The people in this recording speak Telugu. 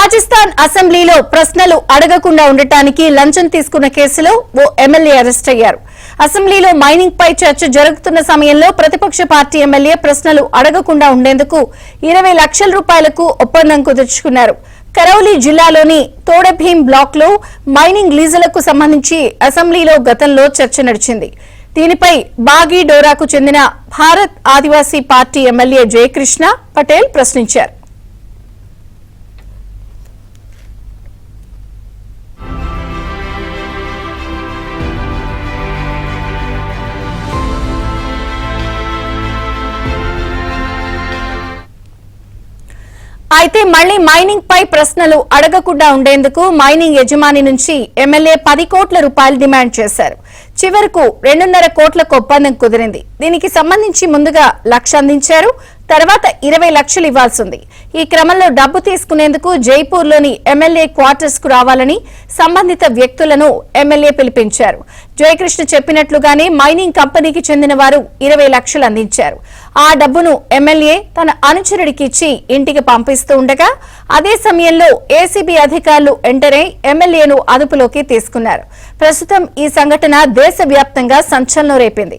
రాజస్థాన్ అసెంబ్లీలో ప్రశ్నలు అడగకుండా ఉండటానికి లంచం తీసుకున్న కేసులో ఓ ఎమ్మెల్యే అరెస్ట్ అయ్యారు. అసెంబ్లీలో మైనింగ్ పై చర్చ జరుగుతున్న సమయంలో ప్రతిపక్ష పార్టీ ఎమ్మెల్యే ప్రశ్నలు అడగకుండా ఉండేందుకు 20 లక్షల రూపాయలకు ఒప్పందం కుదుర్చుకున్నారు. కరౌలి జిల్లాలోని తోడభీం బ్లాక్ లో మైనింగ్ లీజులకు సంబంధించి అసెంబ్లీలో గతంలో చర్చ నడిచింది. దీనిపై బాగీడోరాకు చెందిన భారత్ ఆదివాసీ పార్టీ ఎమ్మెల్యే జయకృష్ణ పటేల్ ప్రశ్నించారు. అయితే మళ్లీ మైనింగ్ పై ప్రశ్నలు అడగకుండా ఉండేందుకు మైనింగ్ యజమాని నుంచి ఎమ్మెల్యే 10 కోట్ల రూపాయలు డిమాండ్ చేశారు. చివరకు 2.5 కోట్లకు ఒప్పందం కుదిరింది. దీనికి సంబంధించి ముందుగా 1 లక్ష అందించారు. తర్వాత 20 లక్షలు ఇవ్వాల్సింది. ఈ క్రమంలో డబ్బు తీసుకునేందుకు జైపూర్లోని ఎమ్మెల్యే క్వార్టర్స్ కు రావాలని సంబంధిత వ్యక్తులను ఎమ్మెల్యే పిలిపించారు. జయకృష్ణ చెప్పినట్లుగానే మైనింగ్ కంపెనీకి చెందిన వారు 20 లక్షలు అందించారు. ఆ డబ్బును ఎమ్మెల్యే తన అనుచరుడికి ఇచ్చి ఇంటికి పంపిస్తూ ఉండగా అదే సమయంలో ఏసీబీ అధికారులు ఎంటర్ అయి ఎమ్మెల్యేను అదుపులోకి తీసుకున్నారు. ప్రస్తుతం ఈ సంఘటన దేశవ్యాప్తంగా సంచలనం రేపింది.